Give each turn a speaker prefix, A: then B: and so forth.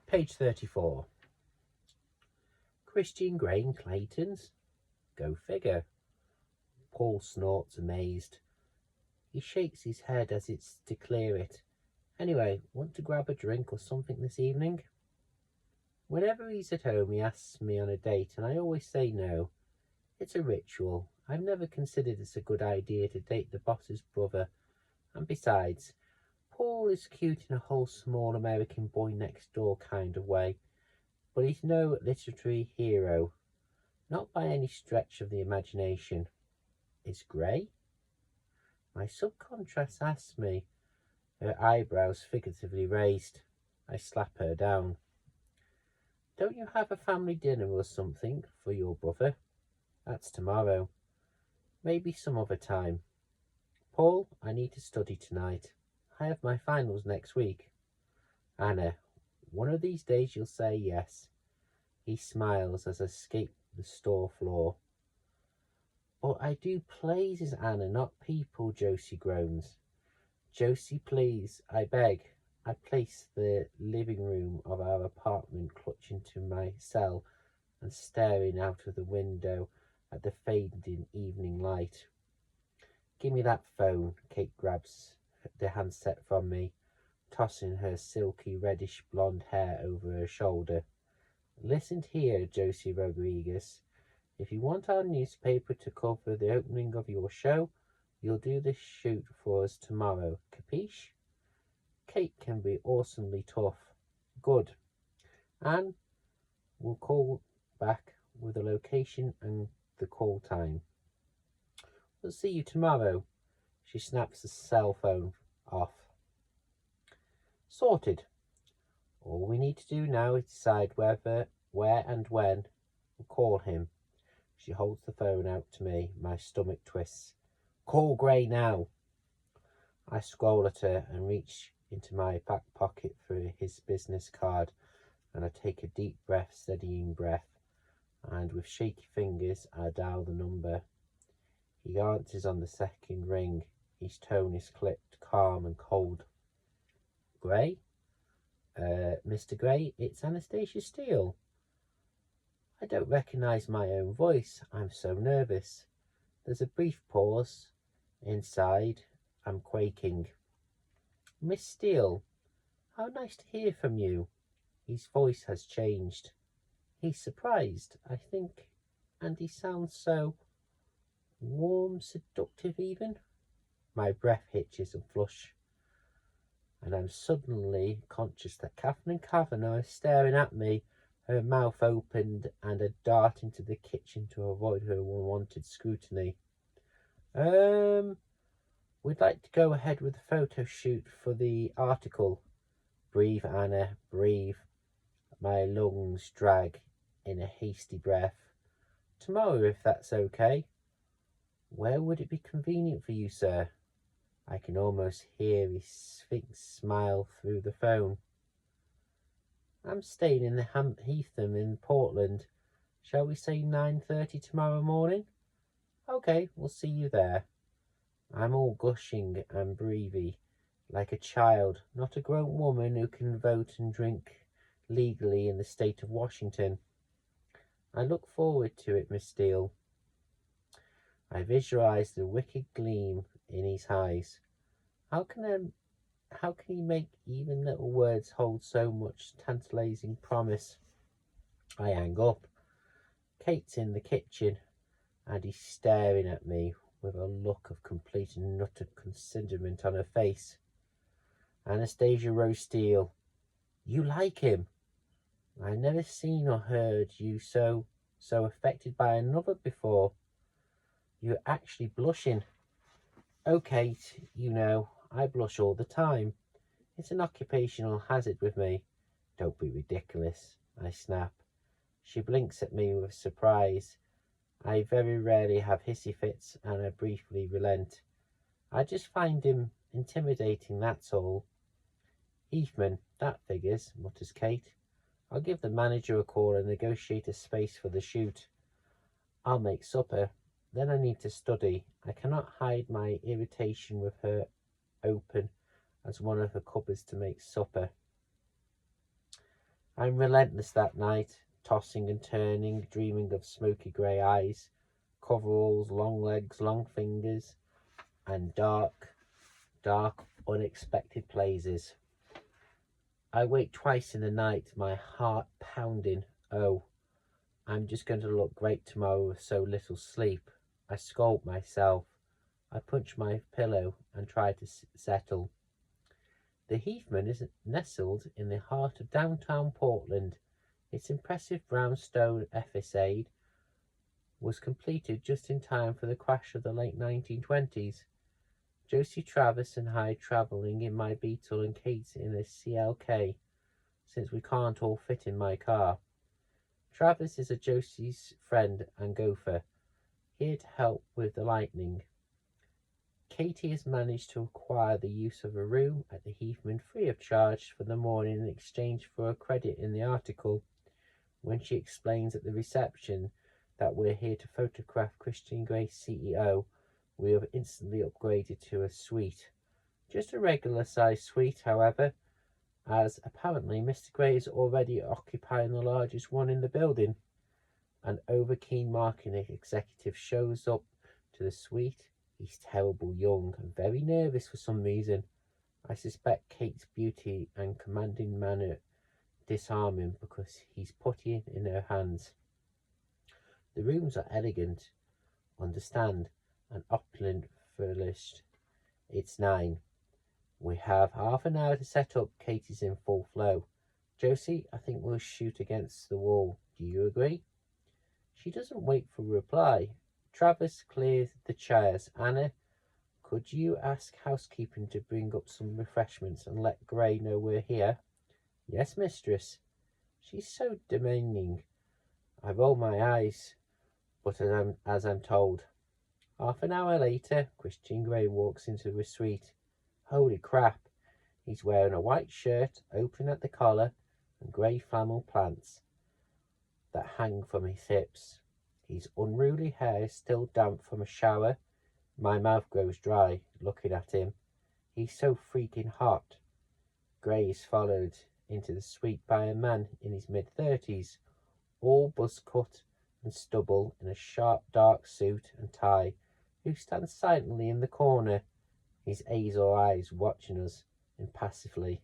A: Page 34. Christian Grey and Clayton's? Go figure. Paul snorts, amazed. He shakes his head as it's to clear it. Anyway, want to grab a drink or something this evening? Whenever he's at home, he asks me on a date, and I always say no. It's a ritual. I've never considered it's a good idea to date the boss's brother. And besides, Paul is cute in a whole small American boy next door kind of way, but he's no literary hero. Not by any stretch of the imagination. Is Grey? My subconscious asks me, her eyebrows figuratively raised. I slap her down. Don't you have a family dinner or something for your brother? That's tomorrow. Maybe some other time. Paul, I need to study tonight. I have my finals next week. Anna, one of these days you'll say yes. He smiles as I escape the store floor. But I do plays, Anna, not people, Josie groans. Josie, please, I beg. I place the living room of our apartment clutching to my cell and staring out of the window at the fading evening light. Give me that phone. Kate grabs the handset from me, tossing her silky reddish blonde hair over her shoulder. Listen here, Josie Rodriguez. If you want our newspaper to cover the opening of your show, you'll do the shoot for us tomorrow. Capiche? Kate can be awesomely tough. Good. Anne will call back with the location and the call time. We'll see you tomorrow. She snaps the cell phone off. Sorted. All we need to do now is decide whether, where and when we'll call him. She holds the phone out to me. My stomach twists. Call Grey now. I scroll at her and reach into my back pocket for his business card, and I take a deep breath, steadying breath, and with shaky fingers I dial the number. He answers on the second ring. His tone is clipped, calm and cold. Grey? Mr. Grey, it's Anastasia Steele. I don't recognise my own voice. I'm so nervous. There's a brief pause. Inside, I'm quaking. Miss Steele, how nice to hear from you. His voice has changed. He's surprised, I think, and he sounds so warm, seductive even. My breath hitches and flush, and I'm suddenly conscious that Catherine Kavanagh is staring at me, her mouth opened and a dart into the kitchen to avoid her unwanted scrutiny. We'd like to go ahead with the photo shoot for the article. Breathe, Anna, breathe. My lungs drag in a hasty breath. Tomorrow, if that's okay. Where would it be convenient for you, sir? I can almost hear his sphinx smile through the phone. I'm staying in the Heatham in Portland. Shall we say 9:30 tomorrow morning? Okay, we'll see you there. I'm all gushing and breathy, like a child, not a grown woman who can vote and drink legally in the state of Washington. I look forward to it, Miss Steele. I visualize the wicked gleam in his eyes. How can he make even little words hold so much tantalizing promise? I hang up. Kate's in the kitchen, and he's staring at me with a look of complete and utter considerment on her face. Anastasia Rose Steele, you like him? I never seen or heard you so affected by another before. You're actually blushing. Oh, Kate, you know, I blush all the time. It's an occupational hazard with me. Don't be ridiculous, I snap. She blinks at me with surprise. I very rarely have hissy fits, and I briefly relent. I just find him intimidating, that's all. Heathman, that figures, mutters Kate. I'll give the manager a call and negotiate a space for the shoot. I'll make supper. Then I need to study. I cannot hide my irritation with her open as one of her cupboards to make supper. I'm relentless that night, tossing and turning, dreaming of smoky grey eyes, coveralls, long legs, long fingers, and dark, unexpected places. I wake twice in the night, my heart pounding. Oh, I'm just going to look great tomorrow with so little sleep. I scold myself. I punch my pillow and try to settle. The Heathman is nestled in the heart of downtown Portland. Its impressive brownstone facade was completed just in time for the crash of the late 1920s. Josie Travis and I travelling in my Beetle and Kate in a CLK, since we can't all fit in my car. Travis is a Josie's friend and gopher, here to help with the lightning. Katie has managed to acquire the use of a room at the Heathman free of charge for the morning in exchange for a credit in the article. When she explains at the reception that we're here to photograph Christian Grey's CEO, we have instantly upgraded to a suite. Just a regular sized suite, however, as apparently Mr. Grey is already occupying the largest one in the building. An over-keen marketing executive shows up to the suite. He's terrible young and very nervous for some reason. I suspect Kate's beauty and commanding manner disarm him because he's putty in her hands. The rooms are elegant, understand, and opulent furnished. It's 9. We have half an hour to set up. Katie's in full flow. Josie, I think we'll shoot against the wall. Do you agree? She doesn't wait for a reply. Travis clears the chairs. Anna, could you ask housekeeping to bring up some refreshments and let Grey know we're here? Yes, mistress. She's so demanding. I roll my eyes, but as I'm told. Half an hour later, Christian Grey walks into the suite. Holy crap! He's wearing a white shirt, open at the collar, and grey flannel pants that hang from his hips. His unruly hair is still damp from a shower. My mouth goes dry looking at him. He's so freaking hot. Grey is followed into the suite by a man in his mid-30s, all buzz cut and stubble in a sharp dark suit and tie, who stands silently in the corner, his hazel eyes watching us impassively.